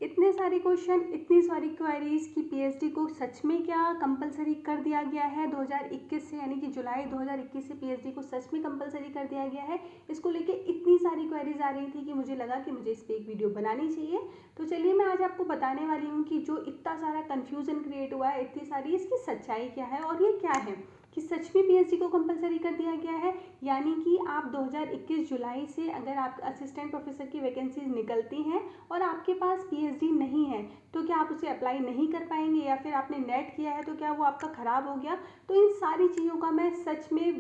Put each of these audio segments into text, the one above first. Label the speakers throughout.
Speaker 1: इतने सारे क्वेश्चन, इतनी सारी क्वेरीज कि पीएचडी को सच में क्या कंपलसरी कर दिया गया है 2021 से, यानी कि जुलाई 2021 से पीएचडी को सच में कंपलसरी कर दिया गया है। इसको लेके इतनी सारी क्वेरीज आ रही थी कि मुझे लगा कि मुझे इस पर एक वीडियो बनानी चाहिए। तो चलिए मैं आज आपको बताने वाली हूँ कि जो इतना सारा कन्फ्यूज़न क्रिएट हुआ है, इतनी सारी, इसकी सच्चाई क्या है और ये क्या है कि सच में पीएचडी को कंपलसरी कर दिया गया है। यानी कि आप 2021 जुलाई से अगर आप असिस्टेंट प्रोफेसर की वैकेंसीज निकलती हैं और आपके पास पीएचडी नहीं है तो क्या आप उसे अप्लाई नहीं कर पाएंगे, या फिर आपने नेट किया है तो क्या वो आपका ख़राब हो गया। तो इन सारी चीज़ों का मैं सच में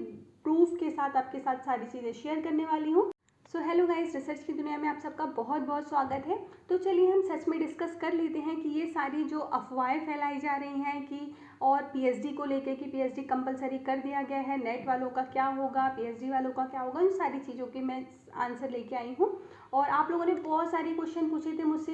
Speaker 1: प्रूफ के साथ आपके साथ सारी चीज़ें शेयर करने वाली हूँ। सो हेलो गाइस, रिसर्च की दुनिया में आप सबका बहुत बहुत स्वागत है। तो चलिए हम सच में डिस्कस कर लेते हैं कि ये सारी जो अफवाहें फैलाई जा रही हैं कि और पीएचडी को लेकर कि पीएचडी कंपलसरी कर दिया गया है, नेट वालों का क्या होगा, पीएचडी वालों का क्या होगा, इन सारी चीज़ों के मैं आंसर लेके आई हूँ। और आप लोगों ने बहुत सारे क्वेश्चन पूछे थे मुझसे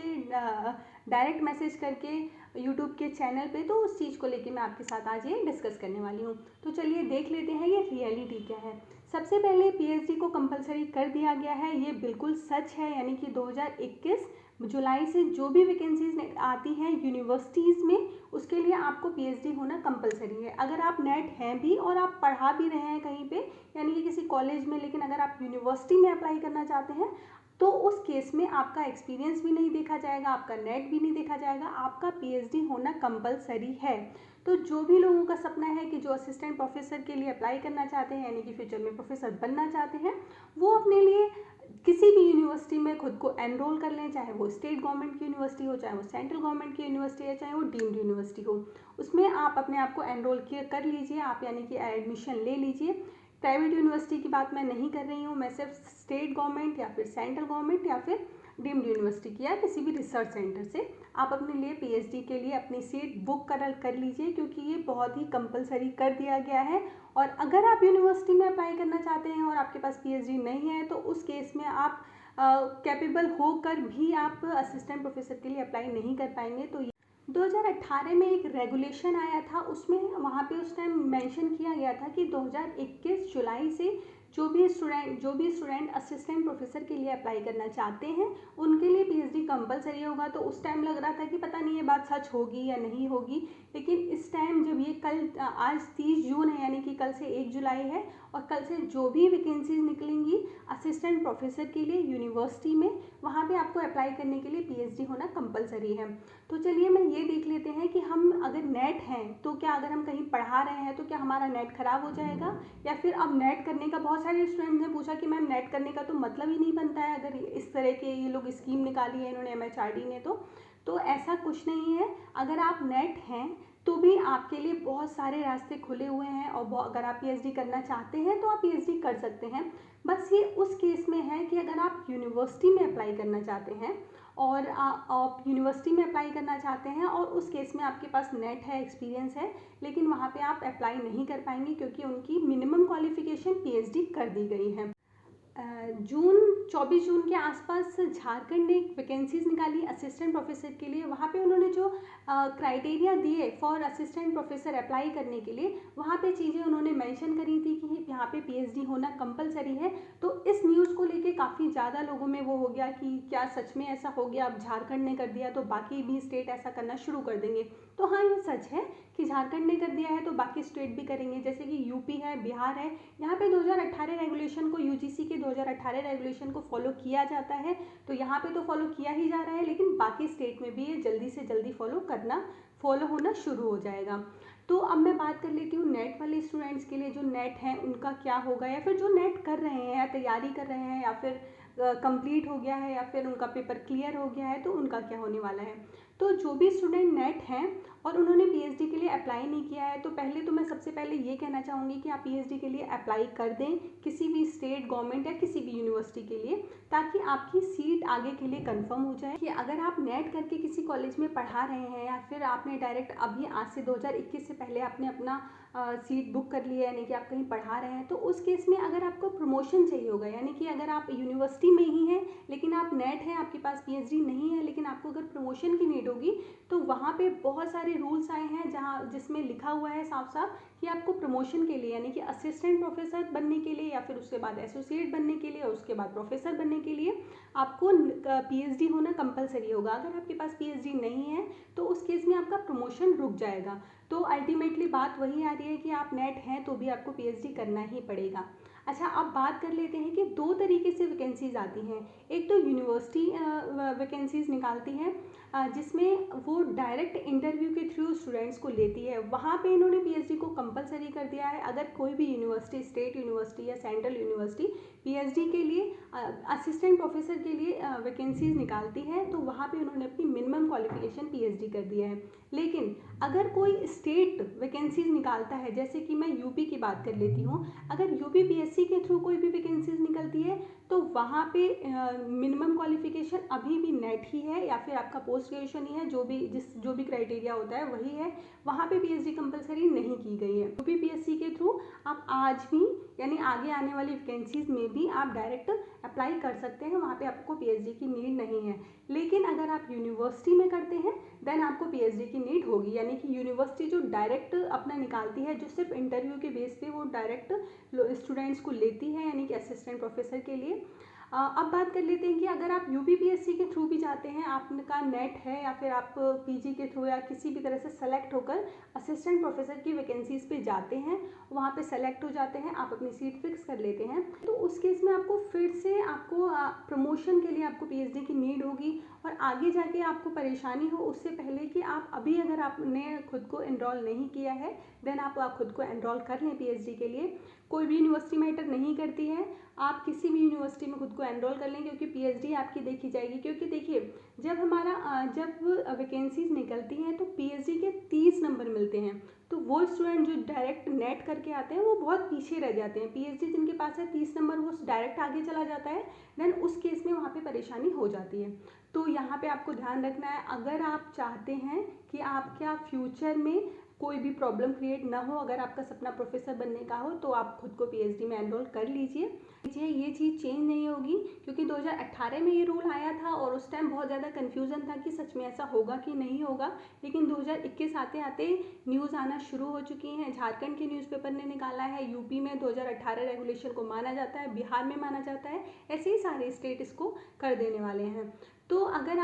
Speaker 1: डायरेक्ट मैसेज करके यूट्यूब के चैनल पे, तो उस चीज़ को लेके मैं आपके साथ आज ये डिस्कस करने वाली हूँ। तो चलिए देख लेते हैं ये रियलिटी क्या है। सबसे पहले पीएचडी को कंपलसरी कर दिया गया है, ये बिल्कुल सच है। यानी कि 2021 जुलाई से जो भी वैकेंसीज आती हैं यूनिवर्सिटीज़ में, उसके लिए आपको पीएचडी होना कंपलसरी है। अगर आप नेट हैं भी और आप पढ़ा भी रहे हैं कहीं पे, यानी कि किसी कॉलेज में, लेकिन अगर आप यूनिवर्सिटी में अप्लाई करना चाहते हैं तो उस केस में आपका एक्सपीरियंस भी नहीं देखा जाएगा, आपका नेट भी नहीं देखा जाएगा, आपका पीएचडी होना कंपलसरी है। तो जो भी लोगों का सपना है कि जो असिस्टेंट प्रोफेसर के लिए अप्लाई करना चाहते हैं, यानी कि फ्यूचर में प्रोफेसर बनना चाहते हैं, वो अपने लिए किसी भी यूनिवर्सिटी में खुद को एनरोल कर लें, चाहे वो स्टेट गवर्नमेंट की यूनिवर्सिटी हो, चाहे वो सेंट्रल गवर्नमेंट की यूनिवर्सिटी है, चाहे वो डीम्ड यूनिवर्सिटी हो, उसमें आप अपने आप को एनरोल कर लीजिए आप, यानी कि एडमिशन ले लीजिए। प्राइवेट यूनिवर्सिटी की बात मैं नहीं कर रही हूँ, मैं सिर्फ स्टेट गवर्नमेंट या फिर सेंट्रल गवर्नमेंट या फिर डीम्ड यूनिवर्सिटी की या किसी भी रिसर्च सेंटर से आप अपने लिए पीएचडी के लिए अपनी सीट बुक कर लीजिए, क्योंकि ये बहुत ही कंपलसरी कर दिया गया है। और अगर आप यूनिवर्सिटी में अप्लाई करना चाहते हैं और आपके पास पीएचडी नहीं है तो उस केस में आप कैपेबल होकर भी आप असिस्टेंट प्रोफेसर के लिए अप्लाई नहीं कर पाएंगे। तो 2018 में एक रेगुलेशन आया था, उसमें वहाँ पे उस टाइम मेंशन किया गया था कि 2021 जुलाई से जो भी स्टूडेंट असिस्टेंट प्रोफेसर के लिए अप्लाई करना चाहते हैं उनके लिए पीएचडी कंपलसरी होगा। तो उस टाइम लग रहा था कि पता नहीं ये बात सच होगी या नहीं होगी, लेकिन इस टाइम जब ये आज 30 जून है, यानी कि कल से 1 जुलाई है, और कल से जो भी वैकेंसीज निकलेंगी असिस्टेंट प्रोफेसर के लिए यूनिवर्सिटी में, वहाँ पे आपको अप्लाई करने के लिए पीएचडी होना कंपलसरी है। तो चलिए मैं ये देख लेते हैं कि हम अगर नेट हैं तो क्या, अगर हम कहीं पढ़ा रहे हैं तो क्या हमारा नेट ख़राब हो जाएगा, या फिर अब नेट करने का, बहुत सारे स्टूडेंट्स ने पूछा कि मैम नेट करने का तो मतलब ही नहीं बनता है अगर इस तरह के ये लोग स्कीम निकाली है इन्होंने एमएचआरडी ने। तो ऐसा कुछ नहीं है। अगर आप नेट हैं तो भी आपके लिए बहुत सारे रास्ते खुले हुए हैं, और अगर आप पीएचडी करना चाहते हैं तो आप पीएचडी कर सकते हैं। बस ये उस केस में है कि अगर आप यूनिवर्सिटी में अप्लाई करना चाहते हैं और आप यूनिवर्सिटी में अप्लाई करना चाहते हैं और उस केस में आपके पास नेट है, एक्सपीरियंस है, लेकिन वहाँ पे आप अप्लाई नहीं कर पाएंगे क्योंकि उनकी मिनिमम क्वालिफिकेशन पीएचडी कर दी गई है। 24 जून के आसपास झारखंड ने एक वैकेंसीज निकाली असिस्टेंट प्रोफेसर के लिए। वहाँ पे उन्होंने जो क्राइटेरिया दिए फॉर असिस्टेंट प्रोफेसर अप्लाई करने के लिए, वहाँ पे चीज़ें उन्होंने मेंशन करी थी कि यहाँ पे पीएचडी होना कंपलसरी है। तो इस न्यूज़ को लेके काफ़ी ज़्यादा लोगों में वो हो गया कि क्या सच में ऐसा हो गया, अब झारखंड ने कर दिया तो बाकी भी स्टेट ऐसा करना शुरू कर देंगे। तो हाँ, ये सच है कि झारखंड ने कर दिया है तो बाकी स्टेट भी करेंगे, जैसे कि यूपी है, बिहार है, यहाँ पे 2018 रेगुलेशन को, यूजीसी के 2018 रेगुलेशन को फॉलो किया जाता है, तो यहाँ पे तो फॉलो किया ही जा रहा है, लेकिन बाकी स्टेट में भी ये जल्दी से जल्दी फॉलो होना शुरू हो जाएगा। तो अब मैं बात कर लेती हूँ नेट वाले स्टूडेंट्स के लिए। जो नेट हैं उनका क्या होगा, या फिर जो नेट कर रहे हैं या तैयारी कर रहे हैं या फिर कंप्लीट हो गया है या फिर उनका पेपर क्लियर हो गया है, तो उनका क्या होने वाला है। तो जो भी स्टूडेंट नेट हैं और उन्होंने पीएचडी के लिए अप्लाई नहीं किया है, तो पहले तो मैं सबसे पहले ये कहना चाहूँगी कि आप पीएचडी के लिए अप्लाई कर दें किसी भी स्टेट गवर्नमेंट या किसी भी यूनिवर्सिटी के लिए, ताकि आपकी सीट आगे के लिए कंफर्म हो जाए। कि अगर आप नेट करके किसी कॉलेज में पढ़ा रहे हैं या फिर आपने डायरेक्ट अभी आज से 2021 से पहले आपने अपना सीट बुक कर ली है, यानी कि आप कहीं पढ़ा रहे हैं, तो उस केस में अगर आपको प्रमोशन चाहिए होगा, यानी कि अगर आप यूनिवर्सिटी में ही हैं लेकिन आप नेट हैं, आपके पास पीएचडी नहीं है, लेकिन आपको अगर प्रमोशन की नीड होगी। तो वहाँ पे बहुत सारे रूल्स आए हैं जिसमें लिखा हुआ है साफ साफ कि आपको प्रमोशन के लिए यानी कि असिस्टेंट प्रोफेसर बनने के लिए या फिर उसके बाद एसोसिएट बनने के लिए और उसके बाद प्रोफेसर बनने के लिए आपको पीएचडी होना कंपलसरी होगा। अगर आपके पास पीएचडी नहीं है तो उस केस में आपका प्रमोशन रुक जाएगा। तो अल्टीमेटली बात वही आ रही है कि आप नेट हैं तो भी आपको पीएचडी करना ही पड़ेगा। अच्छा, अब बात कर लेते हैं कि दो तरीके से वैकेंसीज आती हैं। एक तो यूनिवर्सिटी वैकेंसीज निकालती है जिसमें वो डायरेक्ट इंटरव्यू के थ्रू स्टूडेंट्स को लेती है। वहाँ पे इन्होंने पीएचडी को कंपलसरी कर दिया है। अगर कोई भी यूनिवर्सिटी, स्टेट यूनिवर्सिटी या सेंट्रल यूनिवर्सिटी पीएचडी के लिए असिस्टेंट प्रोफेसर के लिए वैकेंसीज निकालती है तो वहाँ पे उन्होंने अपनी मिनिमम क्वालिफिकेशन पीएचडी कर दिया है। लेकिन अगर कोई स्टेट वैकेंसीज निकालता है, जैसे कि मैं यूपी की बात कर लेती हूँ, अगर यूपी पीएससी के थ्रू कोई भी वैकेंसीज निकलती है तो वहाँ पे मिनिमम क्वालिफिकेशन अभी भी नेट ही है या फिर आपका पोस्ट ग्रेजुएशन ही है, जो भी क्राइटेरिया होता है वही है। वहाँ पे पीएचडी कंपलसरी नहीं की गई है। यूपी पीएससी के थ्रू आप आज भी यानी आगे आने वाली वैकेंसीज में भी आप डायरेक्ट अप्लाई कर सकते हैं, वहाँ पे आपको पीएचडी की नीड नहीं है। लेकिन अगर आप यूनिवर्सिटी में करते हैं देन आपको पीएचडी की नीड होगी, यानी कि यूनिवर्सिटी जो डायरेक्ट अपना निकालती है, जो सिर्फ इंटरव्यू के बेस पे वो डायरेक्ट स्टूडेंट्स को लेती है यानी कि असिस्टेंट प्रोफेसर के लिए। अब बात कर लेते हैं कि अगर आप यूपीपीएससी के थ्रू भी जाते हैं, आपका नेट है या फिर आप पीजी के थ्रू या किसी भी तरह से सेलेक्ट होकर असिस्टेंट प्रोफेसर की वैकेंसीज पे जाते हैं, वहाँ पे सेलेक्ट हो जाते हैं, आप अपनी सीट फिक्स कर लेते हैं, तो उस केस में आपको फिर से आपको प्रमोशन के लिए आपको पीएचडी की नीड होगी और आगे जाके आपको परेशानी हो उससे पहले कि आप अभी अगर आपने खुद को एनरोल नहीं किया है देन आप खुद को एनरोल कर लें पीएचडी के लिए। कोई भी यूनिवर्सिटी मैटर नहीं करती है, आप किसी भी यूनिवर्सिटी में खुद को एनरोल कर लें क्योंकि पीएचडी आपकी देखी जाएगी। क्योंकि देखिए जब वैकेंसीज निकलती हैं तो पीएचडी के 30 नंबर मिलते हैं, तो वो स्टूडेंट जो डायरेक्ट नेट करके आते हैं वो बहुत पीछे रह जाते हैं। पीएचडी जिनके पास है 30 नंबर वो डायरेक्ट आगे चला जाता है, देन उस केस में वहाँ पे परेशानी हो जाती है। तो यहाँ पे आपको ध्यान रखना है, अगर आप चाहते हैं कि आपका फ्यूचर में कोई भी प्रॉब्लम क्रिएट ना हो, अगर आपका सपना प्रोफेसर बनने का हो तो आप खुद को पीएचडी में एनरोल कर लीजिए। ये चीज़ चेंज नहीं होगी क्योंकि 2018 में ये रूल आया था और उस टाइम बहुत ज़्यादा कन्फ्यूज़न था कि सच में ऐसा होगा कि नहीं होगा। लेकिन 2021 आते आते न्यूज़ आना शुरू हो चुकी हैं। झारखंड के न्यूज़पेपर ने निकाला है, यूपी में 2018 रेगुलेशन को माना जाता है, बिहार में माना जाता है, ऐसे ही सारे स्टेट इसको कर देने वाले हैं। तो अगर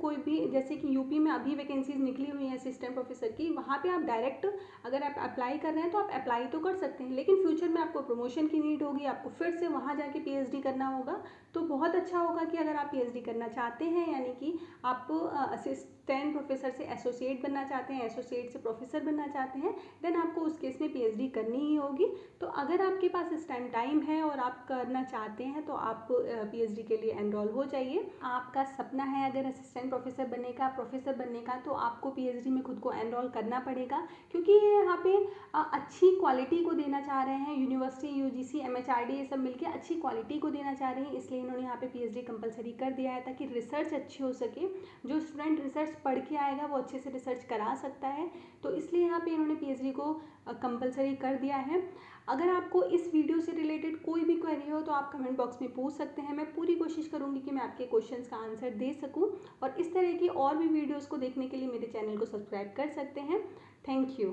Speaker 1: कोई भी जैसे कि यूपी में अभी वैकेंसीज निकली हुई हैं असिस्टेंट प्रोफेसर की, वहाँ पे आप डायरेक्ट अगर आप अप्लाई कर रहे हैं तो आप अप्लाई तो कर सकते हैं, लेकिन फ्यूचर में आपको प्रमोशन की नीड होगी, आपको फिर से वहाँ जाके पीएचडी करना होगा। तो बहुत अच्छा होगा कि अगर आप पीएचडी करना चाहते हैं यानी कि आप असिस्टेंट प्रोफेसर से एसोसिएट बनना चाहते हैं, एसोसिएट से प्रोफेसर बनना चाहते हैं, देन आपको उस केस में पीएचडी करनी ही होगी। तो अगर आपके पास इस टाइम है और आप करना चाहते हैं तो आप पीएचडी के लिए एनरोल हो जाइए। आपका सपना है अगर असिस्टेंट प्रोफेसर बनने का, प्रोफेसर बनने का, तो आपको पीएचडी में खुद को एनरोल करना पड़ेगा क्योंकि ये यहाँ पे अच्छी क्वालिटी को देना चाह रहे हैं। यूनिवर्सिटी, यूजीसी, एमएचआरडी ये सब मिलकर अच्छी क्वालिटी को देना चाह रही हैं, इसलिए इन्होंने यहाँ पे पीएचडी कंपलसरी कर दिया है ताकि रिसर्च अच्छी हो सके। जो स्टूडेंट रिसर्च पढ़ के आएगा वो अच्छे से रिसर्च करा सकता है, तो इसलिए यहाँ पे इन्होंने पीएचडी को कंपलसरी कर दिया है। अगर आपको इस वीडियो से रिलेटेड कोई भी क्वेरी हो तो आप कमेंट बॉक्स में पूछ सकते हैं। मैं पूरी कोशिश करूंगी कि मैं आपके क्वेश्चंस का आंसर दे सकूं, और इस तरह की और भी वीडियोस को देखने के लिए मेरे चैनल को सब्सक्राइब कर सकते हैं। Thank you.